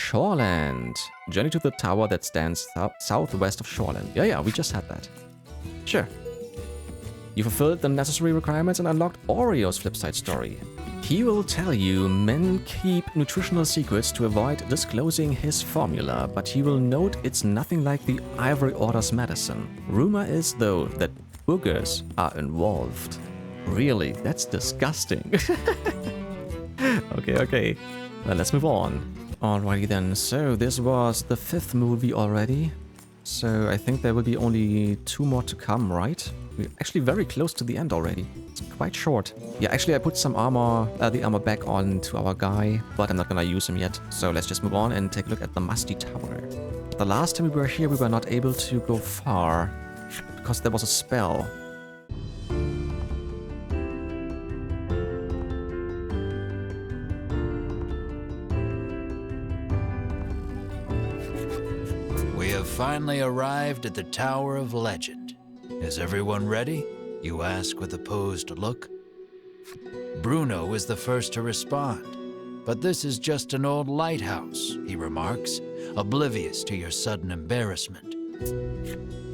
Shoreland. Journey to the tower that stands southwest of Shoreland. Yeah, we just had that. Sure. You fulfilled the necessary requirements and unlocked Oreo's flipside story. He will tell you men keep nutritional secrets to avoid disclosing his formula, but he will note it's nothing like the Ivory Order's medicine. Rumor is, though, that boogers are involved. Really? That's disgusting. Okay. Well, let's move on. Alrighty then, so this was the 5th movie already. So I think there will be only 2 more to come, right? We're actually very close to the end already. It's quite short. Yeah, actually I put some armor, the armor back on to our guy, but I'm not gonna use him yet. So let's just move on and take a look at the Musty Tower. The last time we were here, we were not able to go far because there was a spell. We have finally arrived at the Tower of Legend. Is everyone ready? You ask with a posed look. Bruno is the first to respond. But this is just an old lighthouse, he remarks, oblivious to your sudden embarrassment.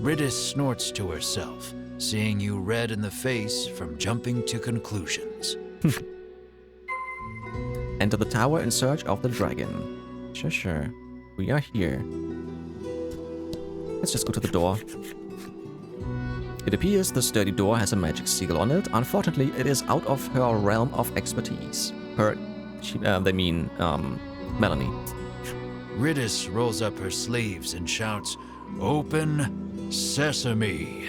Riddis snorts to herself, seeing you red in the face from jumping to conclusions. Enter the tower in search of the dragon. Sure. We are here. Let's just go to the door. It appears the sturdy door has a magic seal on it. Unfortunately, it is out of her realm of expertise. Melanie. Riddis rolls up her sleeves and shouts, "Open sesame."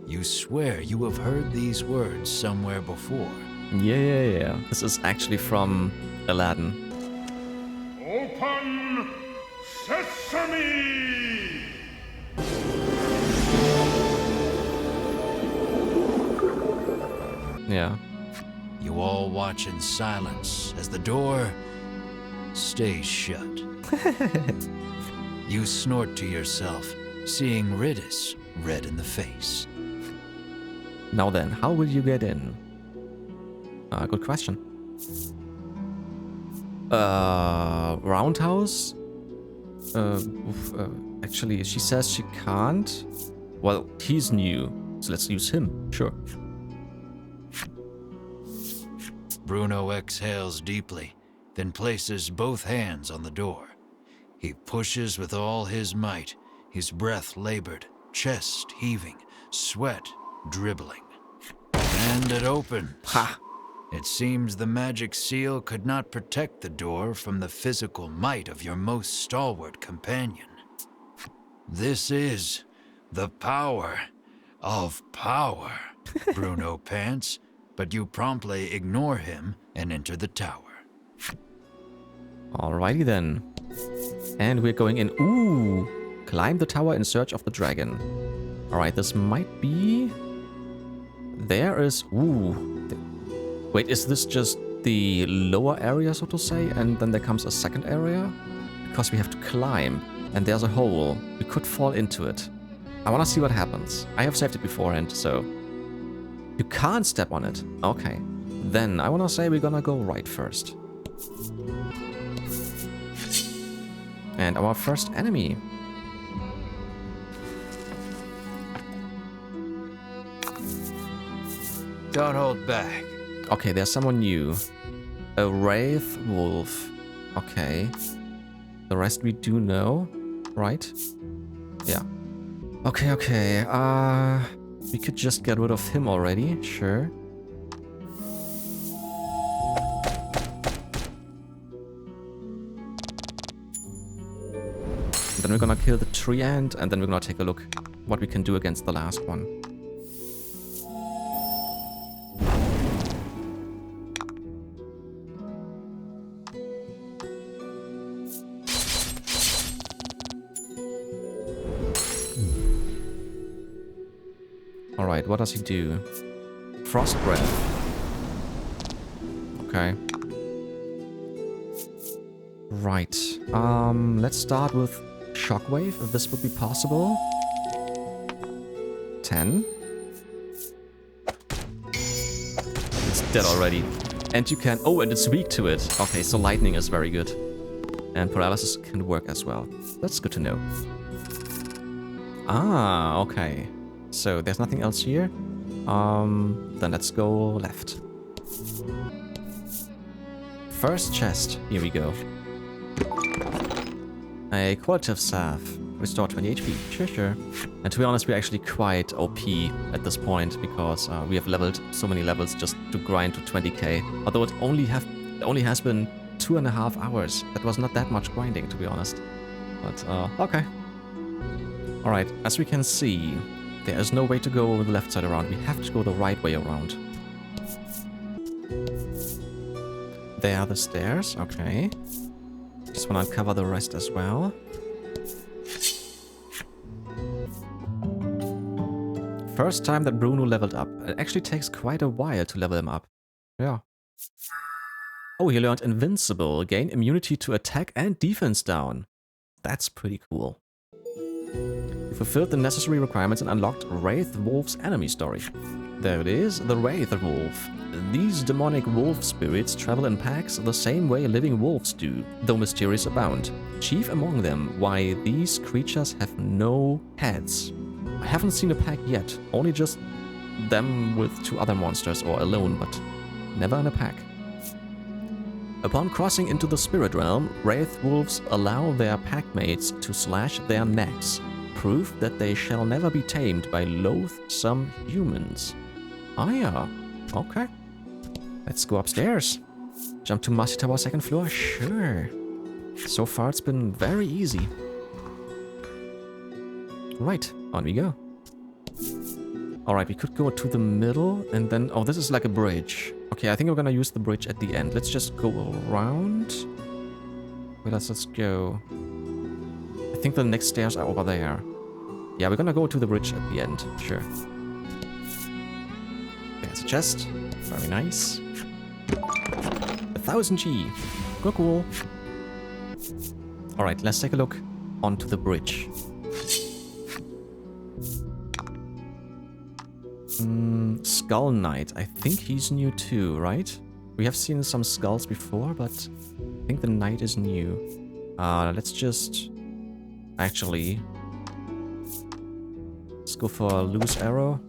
You swear you have heard these words somewhere before. Yeah. This is actually from Aladdin. Open sesame! Yeah. You all watch in silence as the door stays shut. You snort to yourself, seeing Riddis red in the face. Now then, how will you get in? Good question. Roundhouse? Actually, she says she can't. Well, he's new, so let's use him. Sure. Bruno exhales deeply, then places both hands on the door. He pushes with all his might, his breath labored, chest heaving, sweat dribbling. And it opens. Ha! It seems the magic seal could not protect the door from the physical might of your most stalwart companion. This is the power of power, Bruno pants, but you promptly ignore him and enter the tower. Alrighty then. And we're going in. Ooh! Climb the tower in search of the dragon. Alright, this might be... There is... Ooh. Wait, is this just the lower area, so to say? And then there comes a second area? Because we have to climb. And there's a hole. We could fall into it. I want to see what happens. I have saved it beforehand, so... You can't step on it. Okay. Then I want to say we're gonna go right first. And our first enemy. Don't hold back. Okay, there's someone new. A Wraith Wolf. Okay. The rest we do know, right? Yeah. Okay. We could just get rid of him already, sure. Then we're gonna kill the tree ant, and then we're gonna take a look what we can do against the last one. Alright, what does he do? Frost Breath. Okay. Right. Let's start with Shockwave, if this would be possible. 10. It's dead already. And you can... Oh, and it's weak to it. Okay, so lightning is very good. And paralysis can work as well. That's good to know. Ah, okay. So there's nothing else here. Then let's go left. First chest. Here we go. A qualitative salve. Restore 20 HP. Sure, sure. And to be honest, we're actually quite OP at this point because we have leveled so many levels just to grind to 20k. Although it only has been 2.5 hours. That was not that much grinding, to be honest. But, okay. Alright, as we can see, there is no way to go over the left side around. We have to go the right way around. There are the stairs, okay. Just want to uncover the rest as well. First time that Bruno leveled up. It actually takes quite a while to level him up. Yeah. Oh, he learned Invincible. Gain immunity to attack and defense down. That's pretty cool. You fulfilled the necessary requirements and unlocked Wraith Wolf's enemy story. There it is, the Wraith Wolf. These demonic wolf spirits travel in packs the same way living wolves do, though mysterious abound. Chief among them, why these creatures have no heads. I haven't seen a pack yet, only just them with 2 other monsters or alone, but never in a pack. Upon crossing into the spirit realm, Wraith Wolves allow their packmates to slash their necks, proof that they shall never be tamed by loathsome humans. Ah yeah, okay. Let's go upstairs. Jump to Musty Tower 2nd floor? Sure. So far it's been very easy. Right, on we go. Alright, we could go to the middle and then... Oh, this is like a bridge. Okay, I think we're gonna use the bridge at the end. Let's just go around. Where does this go? I think the next stairs are over there. Yeah, we're gonna go to the bridge at the end. Sure. There's a chest. Very nice. 1000 G. Cool. Alright, let's take a look onto the bridge. Skull Knight. I think he's new too, right? We have seen some skulls before, but I think the knight is new. Let's just... Actually... Let's go for a loose arrow.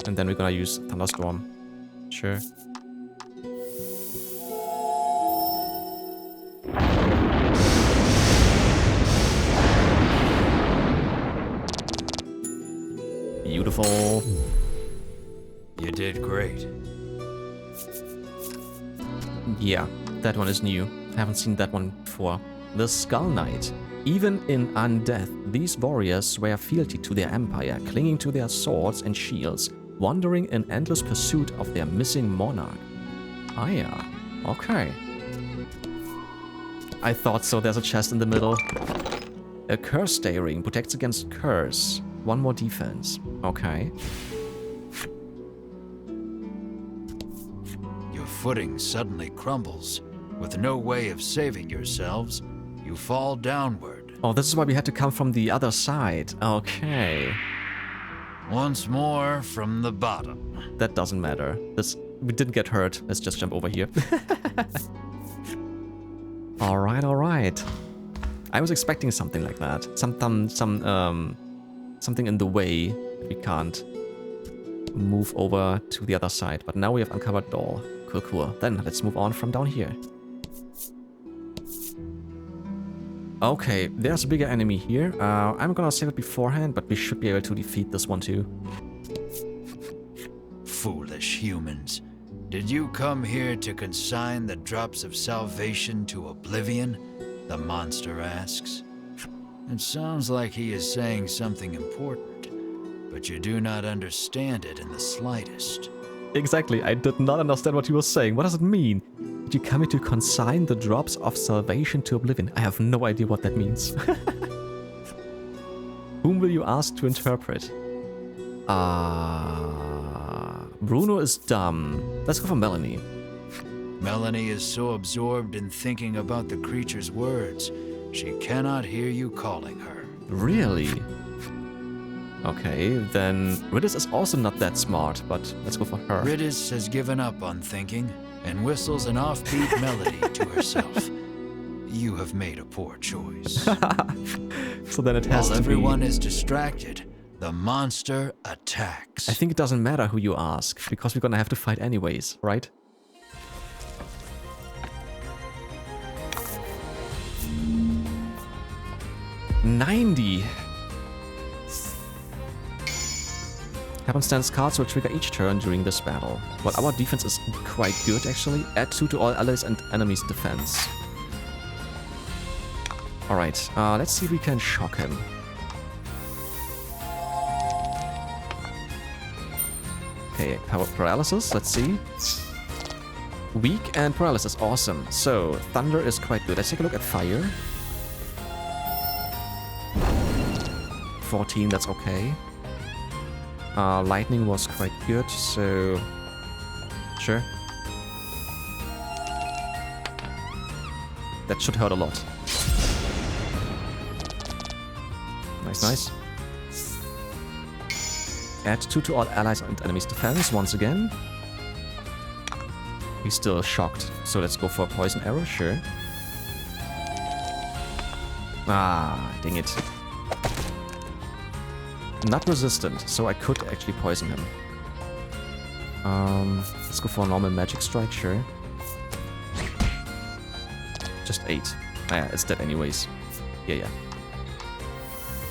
And then we're gonna use Thunderstorm. Sure. Beautiful. You did great. Yeah, that one is new. Haven't seen that one before. The Skull Knight. Even in undeath, these warriors swear fealty to their empire, clinging to their swords and shields, wandering in endless pursuit of their missing monarch. Ah yeah, okay. I thought so, there's a chest in the middle. A curse stay ring protects against curse. 1 more defense. Okay. Your footing suddenly crumbles. With no way of saving yourselves, you fall downward. Oh, this is why we had to come from the other side. Okay. Once more from the bottom. That doesn't matter. We didn't get hurt. Let's just jump over here. Alright, alright. I was expecting something like that. Something in the way that we can't move over to the other side. But now we have uncovered all. Cool, cool. Then let's move on from down here. Okay, there's a bigger enemy here. I'm gonna save it beforehand, but we should be able to defeat this one too. Foolish humans. Did you come here to consign the drops of salvation to oblivion? The monster asks. It sounds like he is saying something important, but you do not understand it in the slightest. Exactly, I did not understand what he was saying. What does it mean? Did you come here to consign the drops of salvation to oblivion? I have no idea what that means. Whom will you ask to interpret? Bruno is dumb. Let's go for Melanie. Melanie is so absorbed in thinking about the creature's words, she cannot hear you calling her. Really? Okay, then Riddis is also not that smart, but let's go for her. Riddis has given up on thinking and whistles an offbeat melody to herself. you have made a poor choice. So then it has While to everyone be... is distracted, the monster attacks. I think it doesn't matter who you ask, because we're gonna have to fight anyways, right? $90. Happenstance cards will trigger each turn during this battle. Well, our defense is quite good, actually. Add 2 to all allies and enemies' defense. Alright, let's see if we can shock him. Okay, power paralysis, let's see. Weak and paralysis, awesome. So, thunder is quite good. Let's take a look at fire. 14, that's okay. Lightning was quite good, so... Sure. That should hurt a lot. Nice, nice. Add 2 to all allies and enemies' defense once again. He's still shocked, so let's go for a poison arrow, sure. Ah, dang it. Not resistant, so I could actually poison him. Let's go for a normal magic strike, sure. Just 8. Ah, yeah, it's dead anyways. Yeah.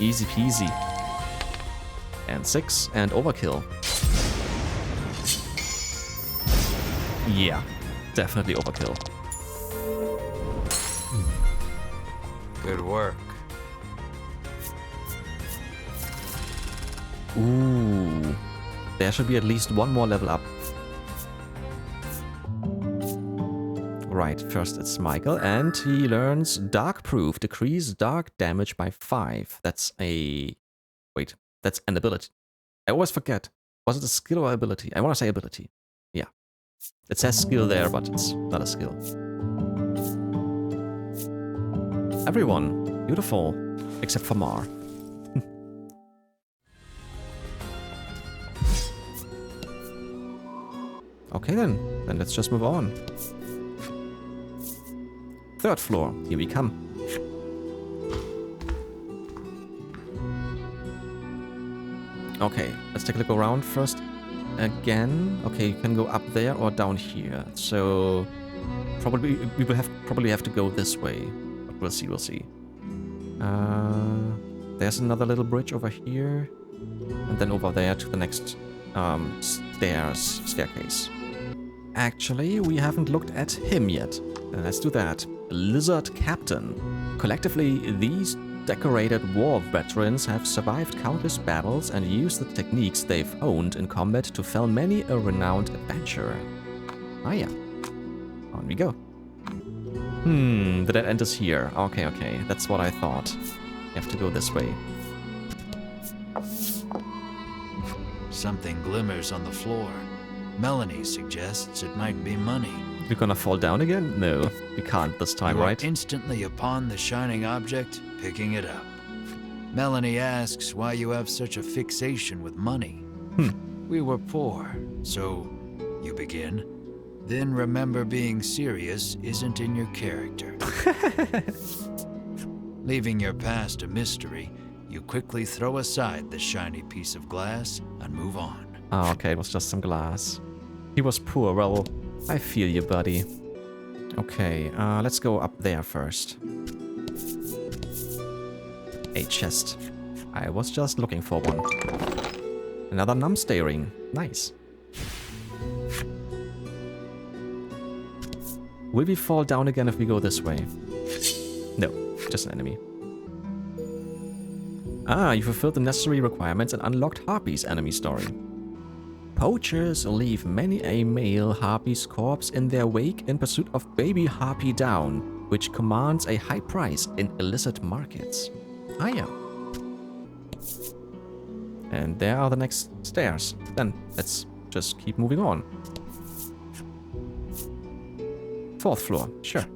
Easy peasy. And 6, and overkill. Yeah, definitely overkill. Good work. Ooh, there should be at least one more level up. Right, first it's Michael, and he learns Dark Proof, decrease dark damage by 5. That's a... Wait, that's an ability. I always forget. Was it a skill or ability? I want to say ability. Yeah. It says skill there, but it's not a skill. Everyone, beautiful, except for Mar. Okay then let's just move on. 3rd floor, here we come. Okay, let's take a look around first. Again, okay, you can go up there or down here. So probably we will probably have to go this way, but we'll see. There's another little bridge over here, and then over there to the next staircase. Actually, we haven't looked at him yet. Let's do that. Lizard Captain. Collectively, these decorated war veterans have survived countless battles and used the techniques they've honed in combat to fell many a renowned adventurer. Ah yeah. On we go. The dead end is here. Okay, that's what I thought. You have to go this way. Something glimmers on the floor. Melanie suggests it might be money. We're gonna fall down again? No, we can't this time, You are right? instantly upon the shining object, picking it up. Melanie asks why you have such a fixation with money. We were poor, so you begin. Then remember being serious isn't in your character. Leaving your past a mystery, you quickly throw aside the shiny piece of glass and move on. Ah, okay, it was just some glass. He was poor, well, I feel you, buddy. Okay, let's go up there first. A chest. I was just looking for one. Another numbstay ring. Nice. Will we fall down again if we go this way? No, just an enemy. Ah, you fulfilled the necessary requirements and unlocked Harpy's enemy story. Poachers leave many a male harpy's corpse in their wake in pursuit of baby harpy down, which commands a high price in illicit markets. Ah yeah. And there are the next stairs. Then let's just keep moving on. 4th floor, sure.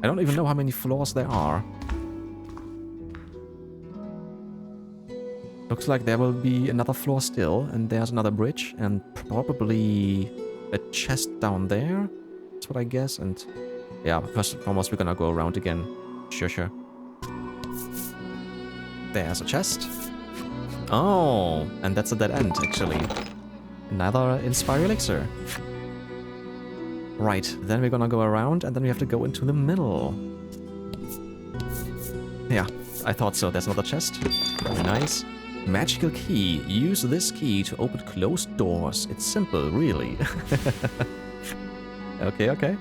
I don't even know how many floors there are. Looks like there will be another floor still, and there's another bridge, and probably a chest down there. That's what I guess, and Yeah, first and foremost, we're gonna go around again. Sure. There's a chest. Oh, and that's a dead end, actually. Another Inspire Elixir. Right, then we're gonna go around, and then we have to go into the middle. Yeah, I thought so. There's another chest. Very nice. Magical key. Use this key to open closed doors. It's simple, really. Okay.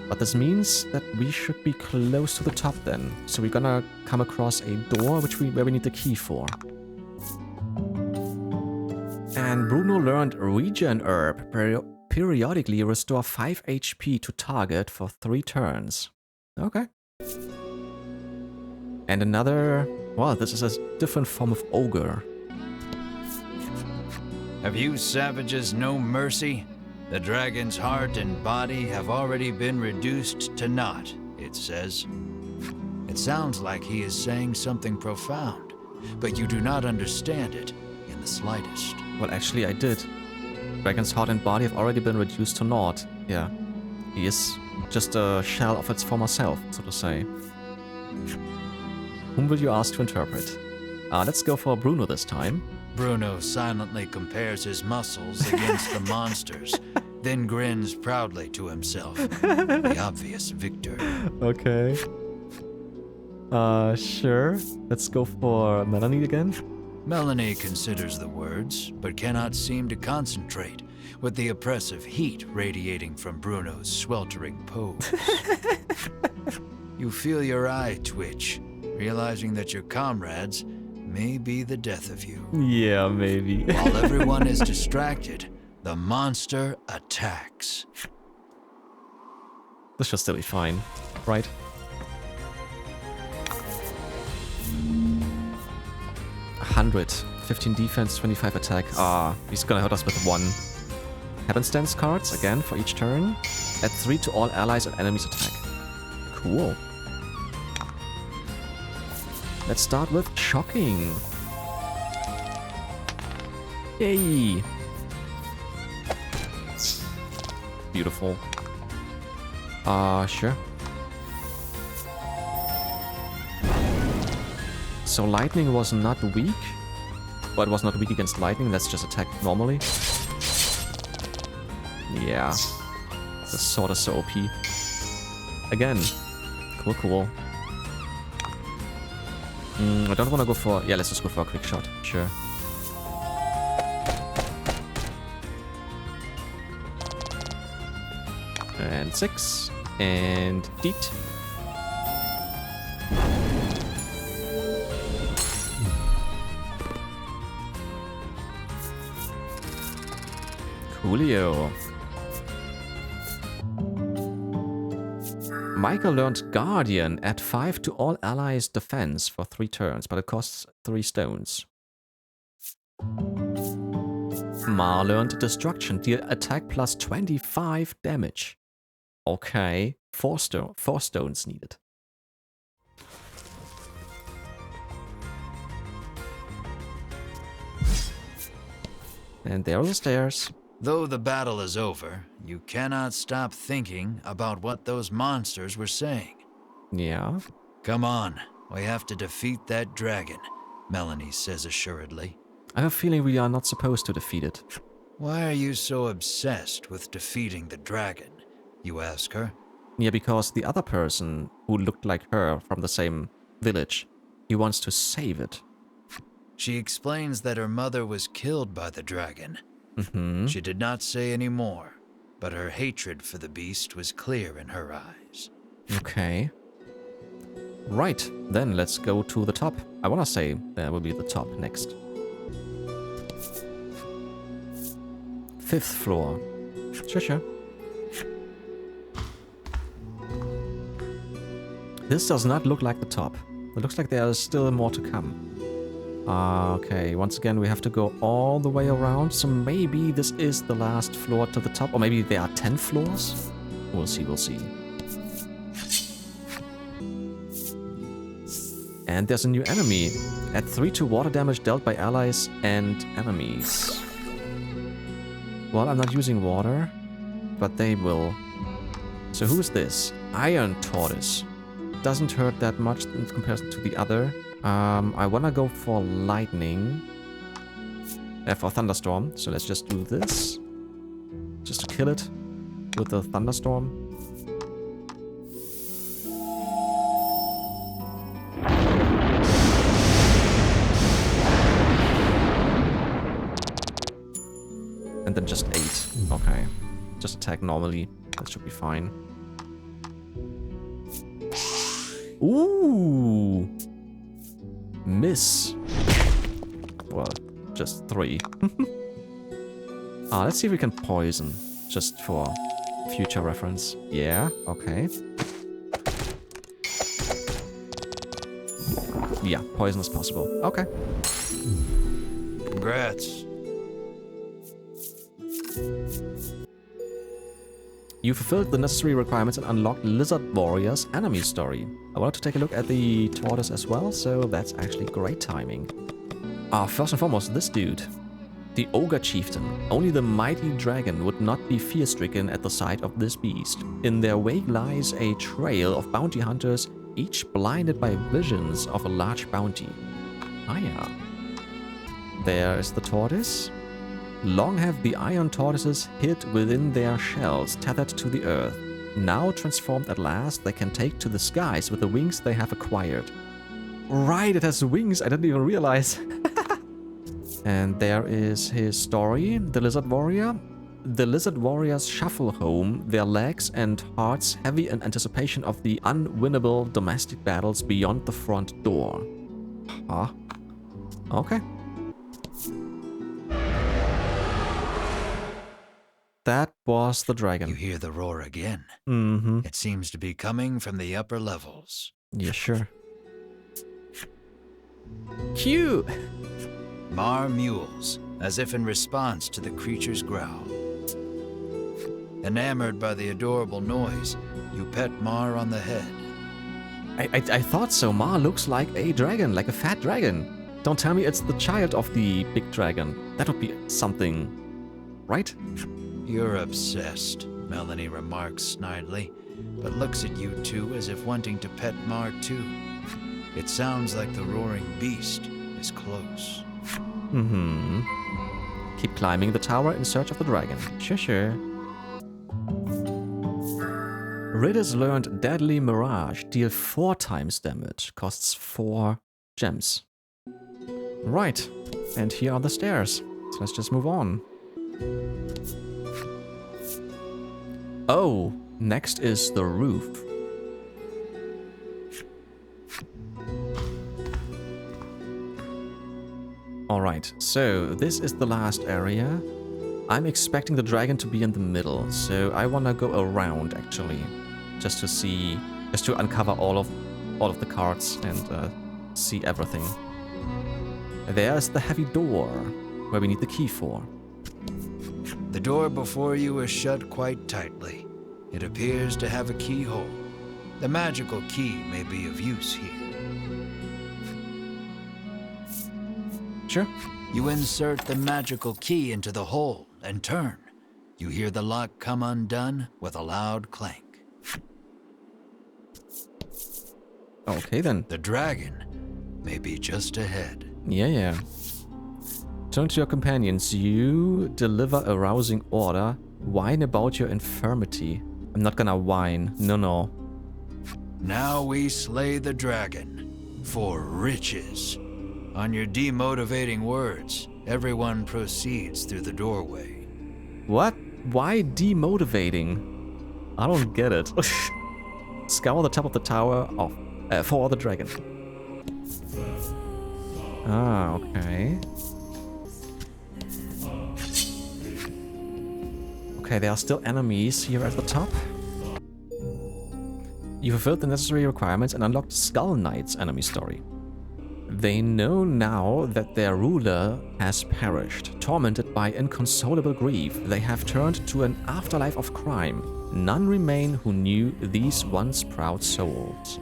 But this means that we should be close to the top then. So we're gonna come across a door where we need the key for. And Bruno learned Regen Herb. Periodically restore 5 HP to target for 3 turns. Okay. And another... Wow, this is a different form of ogre. Have you savages no mercy? The dragon's heart and body have already been reduced to naught, it says. It sounds like he is saying something profound, but you do not understand it in the slightest. Well, actually, I did. Dragon's heart and body have already been reduced to naught. Yeah. He is just a shell of its former self, so to say. Whom will you ask to interpret? Let's go for Bruno this time. Bruno silently compares his muscles against the monsters, then grins proudly to himself, the obvious victor. Okay. Sure. Let's go for Melanie again. Melanie considers the words, but cannot seem to concentrate, with the oppressive heat radiating from Bruno's sweltering pose. You feel your eye twitch, realizing that your comrades may be the death of you. Yeah, maybe. While everyone is distracted, the monster attacks. This should still be fine, right? $100, 15 defense, 25 attack. He's gonna hurt us with 1. Happenstance cards, again, for each turn. Add 3 to all allies and enemies attack. Cool. Let's start with Shocking. Yay! Beautiful. Sure. So lightning was not weak. But it was not weak against lightning, let's just attack normally. Yeah. The sword is so OP. Again. Cool. I don't want to go for... Yeah, let's just go for a quick shot. Sure. And 6. And deet. Coolio. Michael learned Guardian. Add 5 to all allies' defense for 3 turns, but it costs 3 stones. Mar learned Destruction. Deal attack plus 25 damage. Okay, 4 stones needed. And there are the stairs. Though the battle is over, you cannot stop thinking about what those monsters were saying. Yeah. Come on, we have to defeat that dragon, Melanie says assuredly. I have a feeling we are not supposed to defeat it. Why are you so obsessed with defeating the dragon? You ask her. Yeah, because the other person who looked like her from the same village, he wants to save it. She explains that her mother was killed by the dragon. She did not say any more, but her hatred for the beast was clear in her eyes. Okay. Right, then let's go to the top. I want to say that will be the top next. 5th floor. Sure. This does not look like the top. It looks like there is still more to come. Okay, once again we have to go all the way around, so maybe this is the last floor to the top, or maybe there are 10 floors? We'll see. And there's a new enemy. Add 3 to water damage dealt by allies and enemies. Well, I'm not using water, but they will. So who is this? Iron Tortoise. Doesn't hurt that much in comparison to the other. I wanna go for lightning. For thunderstorm. So let's just do this. Just to kill it with the thunderstorm. And then just 8. Okay. Just attack normally. That should be fine. Ooh! Miss. Well, just 3. Let's see if we can poison. Just for future reference. Yeah, okay. Yeah, poison is possible. Okay. Congrats. You fulfilled the necessary requirements and unlocked Lizard Warrior's enemy story. I wanted to take a look at the tortoise as well, so that's actually great timing. First and foremost, this dude. The Ogre Chieftain. Only the mighty dragon would not be fear-stricken at the sight of this beast. In their wake lies a trail of bounty hunters, each blinded by visions of a large bounty. Ah yeah. There is the tortoise. Long have the iron tortoises hid within their shells, tethered to the earth. Now transformed at last, they can take to the skies with the wings they have acquired. Right, it has wings, I didn't even realize. And there is his story, the Lizard Warrior. The Lizard Warriors shuffle home, their legs and hearts heavy in anticipation of the unwinnable domestic battles beyond the front door. Huh? Okay. That was the dragon. You hear the roar again. Mm-hmm. It seems to be coming from the upper levels. Yeah, sure. Cute! Mar mules, as if in response to the creature's growl. Enamored by the adorable noise, you pet Mar on the head. I thought so. Mar looks like a dragon, like a fat dragon. Don't tell me it's the child of the big dragon. That would be something, right? You're obsessed, Melanie remarks snidely, but looks at you two as if wanting to pet Mar too. It sounds like the roaring beast is close. Mm-hmm. Keep climbing the tower in search of the dragon. Sure. Ridders learned Deadly Mirage. Deal 4 times damage. Costs 4 gems. Right. And here are the stairs. So let's just move on. Oh, next is the roof. Alright, so this is the last area. I'm expecting the dragon to be in the middle, so I wanna go around actually. Just to see, just to uncover all of the cards and see everything. There's the heavy door, where we need the key for. The door before you is shut quite tightly. It appears to have a keyhole. The magical key may be of use here. Sure. You insert the magical key into the hole and turn. You hear the lock come undone with a loud clank. Okay then. The dragon may be just ahead. Yeah. Turn to your companions. You deliver a rousing order. Whine about your infirmity. I'm not gonna whine. No. Now we slay the dragon for riches. On your demotivating words, everyone proceeds through the doorway. What? Why demotivating? I don't get it. Scour the top of the tower for the dragon. Ah, okay. Okay, there are still enemies here at the top. You fulfilled the necessary requirements and unlocked Skull Knight's enemy story. They know now that their ruler has perished. Tormented by inconsolable grief, they have turned to an afterlife of crime. None remain who knew these once proud souls.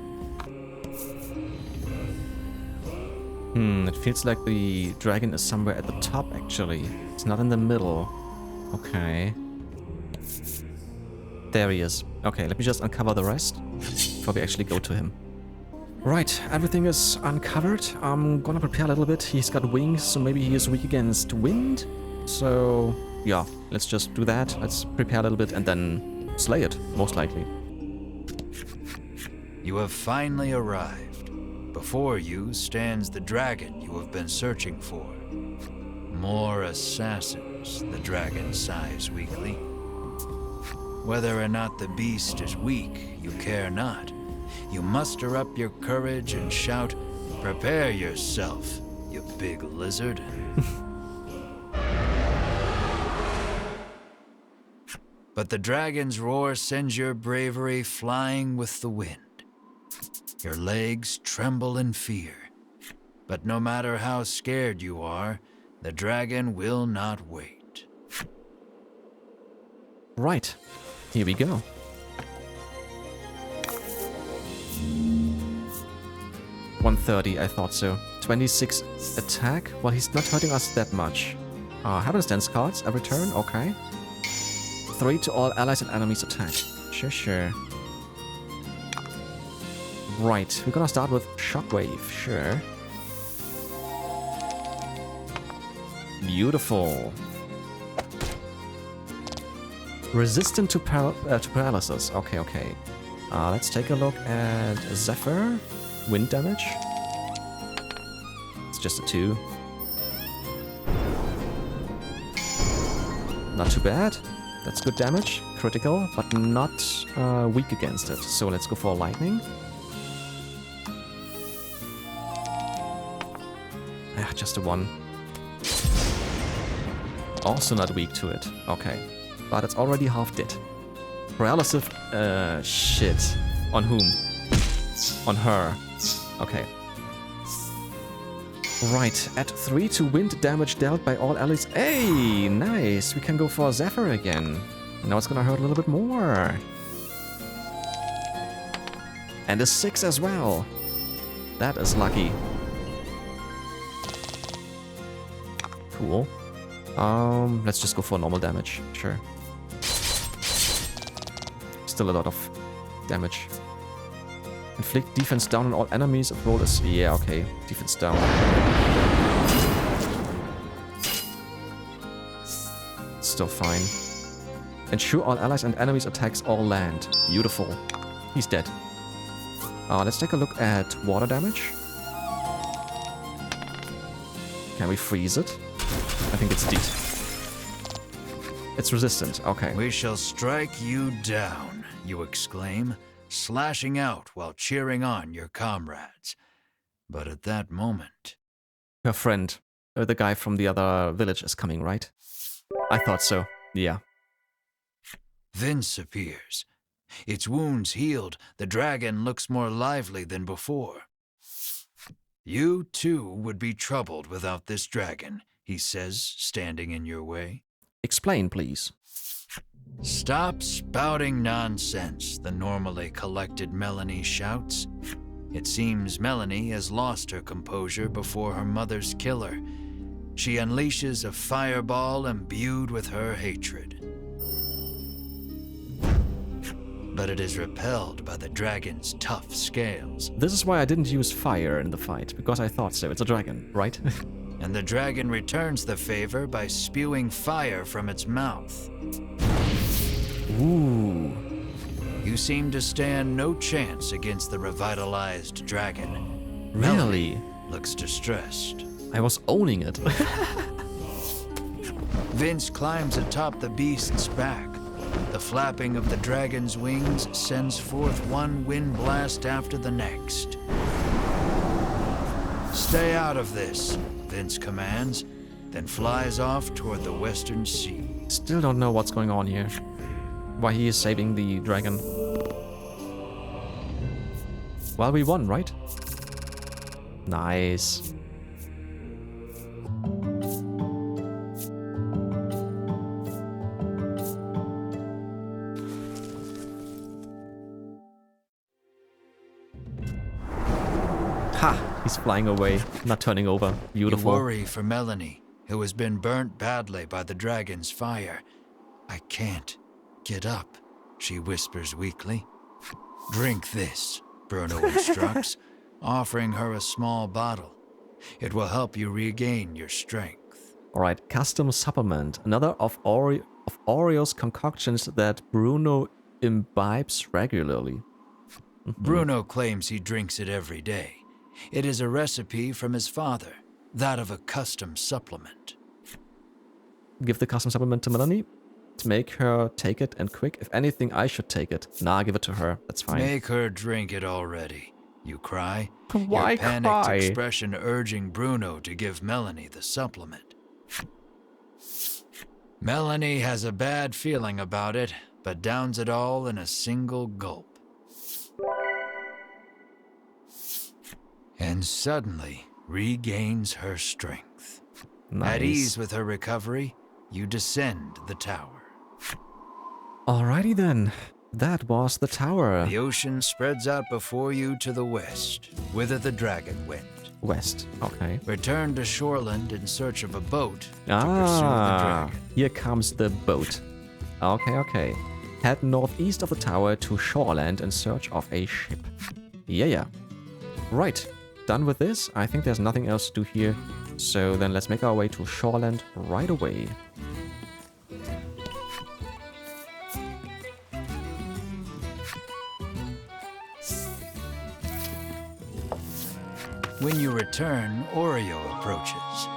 It feels like the dragon is somewhere at the top, actually. It's not in the middle. Okay. There he is. Okay, let me just uncover the rest before we actually go to him. Right, everything is uncovered. I'm gonna prepare a little bit. He's got wings, so maybe he is weak against wind. So, yeah, let's just do that. Let's prepare a little bit and then slay it, most likely. You have finally arrived. Before you stands the dragon you have been searching for. More assassins, the dragon sighs weakly. Whether or not the beast is weak, you care not. You muster up your courage and shout, "Prepare yourself, you big lizard." But the dragon's roar sends your bravery flying with the wind. Your legs tremble in fear. But no matter how scared you are, the dragon will not wait. Right, here we go. $130, I thought so. 26 attack? Well, he's not hurting us that much. Happenstance cards, every turn, okay. 3 to all allies and enemies attack. Sure, sure. Right, we're gonna start with Shockwave, sure. Beautiful. Resistant to paralysis, okay, okay. Let's take a look at Zephyr. Wind damage. It's just a 2. Not too bad. That's good damage. Critical, but not weak against it. So let's go for lightning. Ah, just a 1. Also not weak to it. Okay. But it's already half dead. Paralysis. Shit. On whom? On her. Okay. Right, add 3 to wind damage dealt by all allies. Hey, nice. We can go for Zephyr again. Now it's gonna hurt a little bit more. And a 6 as well. That is lucky. Cool. Let's just go for normal damage. Sure. Still a lot of damage. Inflict defense down on all enemies. Roll is... Yeah, okay. Defense down. Still fine. Ensure all allies and enemies attacks all land. Beautiful. He's dead. Let's take a look at water damage. Can we freeze it? I think it's dead. It's resistant. Okay. We shall strike you down, you exclaim, slashing out while cheering on your comrades. But at that moment... Her friend, the guy from the other village is coming, right? I thought so, yeah. Vince appears. Its wounds healed, the dragon looks more lively than before. You, too, would be troubled without this dragon, he says, standing in your way. Explain, please. Stop spouting nonsense, the normally collected Melanie shouts. It seems Melanie has lost her composure before her mother's killer. She unleashes a fireball imbued with her hatred. But it is repelled by the dragon's tough scales. This is why I didn't use fire in the fight, because I thought so. It's a dragon, right? And the dragon returns the favor by spewing fire from its mouth. Ooh. You seem to stand no chance against the revitalized dragon. Really? Melanie looks distressed. I was owning it. Vince climbs atop the beast's back. The flapping of the dragon's wings sends forth one wind blast after the next. Stay out of this, Vince commands, then flies off toward the western sea. Still don't know what's going on here. Why he is saving the dragon. Well, we won, right? Nice. Ha! He's flying away, not turning over. Beautiful. You worry for Melanie, who has been burnt badly by the dragon's fire. I can't get up. she whispers weakly. Drink this, Bruno instructs, offering her a small bottle. It will help you regain your strength. Alright, custom supplement. Another of Oreo's concoctions that Bruno imbibes regularly. Bruno claims he drinks it every day. It is a recipe from his father, that of a custom supplement. Give the custom supplement to Melanie. To make her take it, and quick. If anything, I should take it. Nah, give it to her. That's fine. Make her drink it already, you cry. Why your panicked cry? expression urging Bruno to give Melanie the supplement. Melanie has a bad feeling about it, but downs it all in a single gulp. And suddenly regains her strength. Nice. At ease with her recovery, you descend the tower. Alrighty then. That was the tower. The ocean spreads out before you to the west, whither the dragon went. West. Okay. Return to Shoreland in search of a boat to pursue the dragon. Here comes the boat. Okay. Head northeast of the tower to Shoreland in search of a ship. Yeah. Right. Done with this. I think there's nothing else to do here. So then let's make our way to Shoreland right away. When you return, Oreo approaches.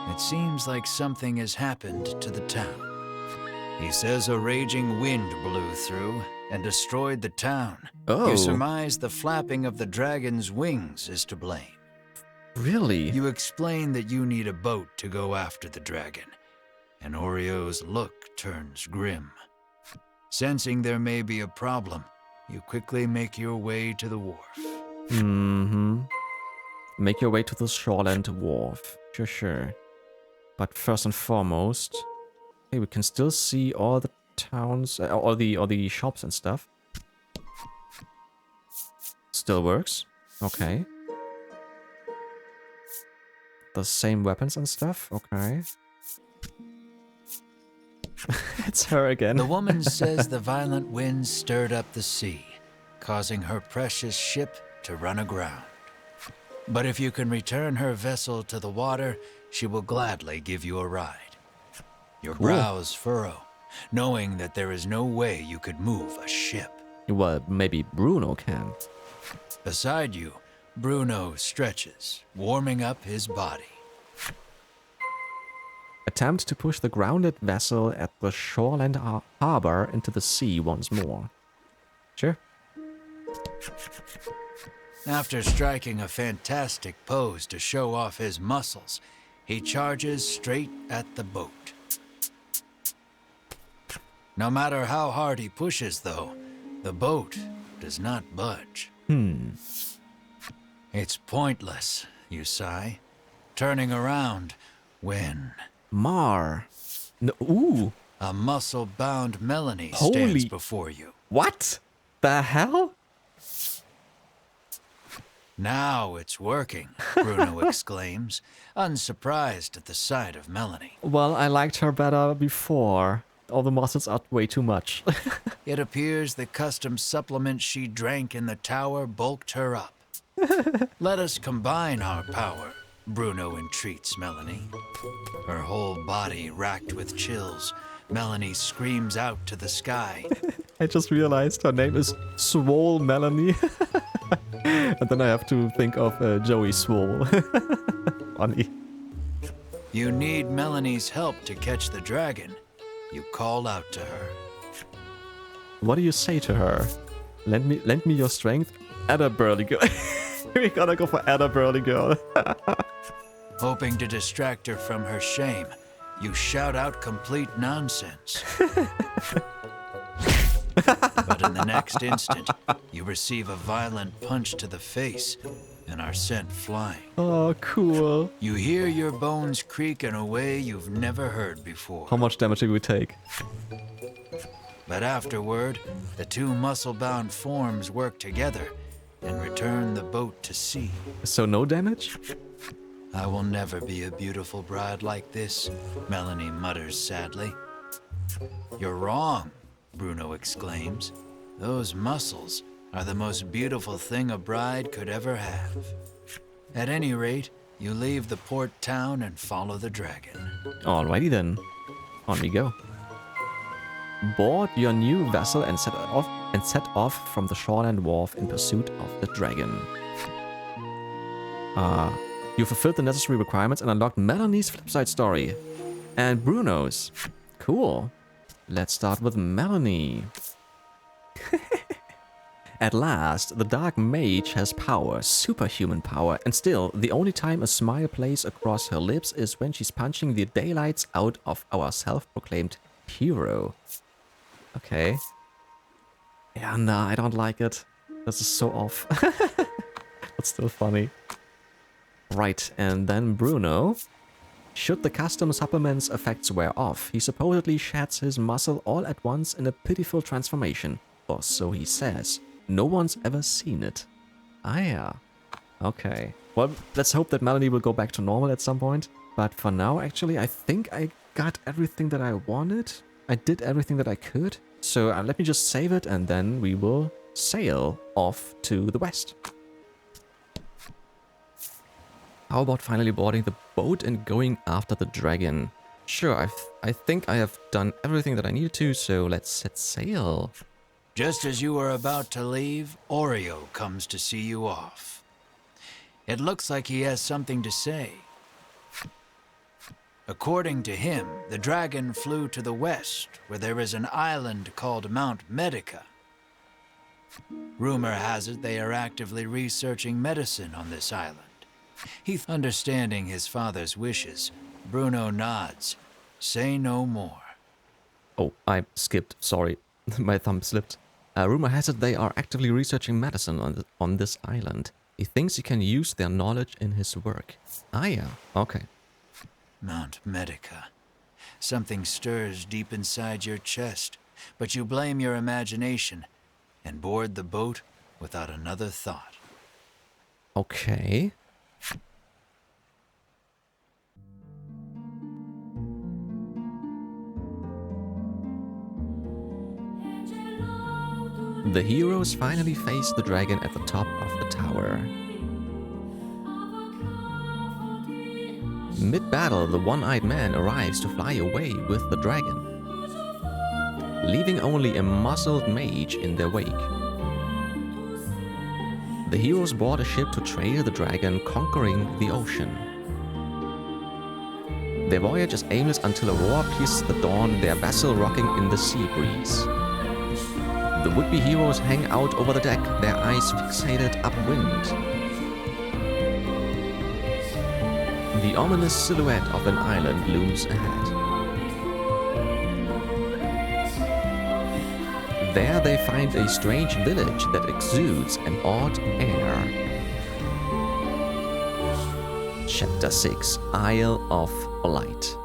It seems like something has happened to the town. He says a raging wind blew through and destroyed the town. Oh. You surmise the flapping of the dragon's wings is to blame. Really? You explain that you need a boat to go after the dragon, and Oreo's look turns grim. Sensing there may be a problem, you quickly make your way to the wharf. Make your way to the Shoreland wharf. Sure. But first and foremost, hey, we can still see all the towns, all the shops and stuff. Still works. Okay. The same weapons and stuff. Okay. It's her again. The woman says the violent winds stirred up the sea, causing her precious ship to run aground. But if you can return her vessel to the water, she will gladly give you a ride. Your brows furrow, knowing that there is no way you could move a ship. Well, maybe Bruno can. Beside you, Bruno stretches, warming up his body. Attempt to push the grounded vessel at the Shoreland harbor into the sea once more. Sure. After striking a fantastic pose to show off his muscles, he charges straight at the boat. No matter how hard he pushes, though, the boat does not budge. It's pointless, you sigh, turning around when... Mar. No, ooh. A muscle-bound Melanie Holy... stands before you. What? The hell? Now it's working, Bruno exclaims, unsurprised at the sight of Melanie. Well, I liked her better before. All the muscles are way too much. It appears the custom supplement she drank in the tower bulked her up. Let us combine our power, Bruno entreats Melanie. Her whole body racked with chills, Melanie screams out to the sky. I just realized her name is Swole Melanie. And then I have to think of Joey Swole. Funny. You need Melanie's help to catch the dragon. You call out to her. What do you say to her? Lend me your strength? Adda burly girl. We gotta go for Adda burly girl. Hoping to distract her from her shame, you shout out complete nonsense. But in the next instant, you receive a violent punch to the face and are sent flying. Oh, cool. You hear your bones creak in a way you've never heard before. How much damage did we take? But afterward, the two muscle-bound forms work together and return the boat to sea. So no damage? I will never be a beautiful bride like this, Melanie mutters sadly. You're wrong, Bruno exclaims. Those muscles are the most beautiful thing a bride could ever have. At any rate, you leave the port town and follow the dragon. Alrighty then. On we go. Board your new vessel and set off from the Shoreland wharf in pursuit of the dragon. You fulfilled the necessary requirements and unlocked Melanie's flipside story. And Bruno's. Cool. Let's start with Melanie. At last, the Dark Mage has power, superhuman power, and still, the only time a smile plays across her lips is when she's punching the daylights out of our self-proclaimed hero. Okay. Yeah, nah, I don't like it. This is so off. But still funny. Right, and then Bruno. Should the custom supplement's effects wear off, he supposedly sheds his muscle all at once in a pitiful transformation. Or so he says. No one's ever seen it. Ah, yeah. Okay. Well, let's hope that Melanie will go back to normal at some point. But for now, actually, I think I got everything that I wanted. I did everything that I could. So let me just save it and then we will sail off to the west. How about finally boarding the boat and going after the dragon? Sure, I think I have done everything that I needed to, so let's set sail. Just as you are about to leave, Oreo comes to see you off. It looks like he has something to say. According to him, the dragon flew to the west, where there is an island called Mount Medica. Rumor has it they are actively researching medicine on this island. Understanding his father's wishes, Bruno nods. Say no more. Oh, I skipped. Sorry. My thumb slipped. Rumor has it they are actively researching medicine on this island. He thinks he can use their knowledge in his work. Ah, yeah. Okay. Mount Medica. Something stirs deep inside your chest, but you blame your imagination and board the boat without another thought. Okay. The heroes finally face the dragon at the top of the tower. Mid-battle, the one-eyed man arrives to fly away with the dragon, leaving only a muzzled mage in their wake. The heroes board a ship to trail the dragon, conquering the ocean. Their voyage is aimless until a roar pierces the dawn, their vessel rocking in the sea breeze. The would-be heroes hang out over the deck, their eyes fixated upwind. The ominous silhouette of an island looms ahead. There they find a strange village that exudes an odd air. Chapter 6, Isle of Light.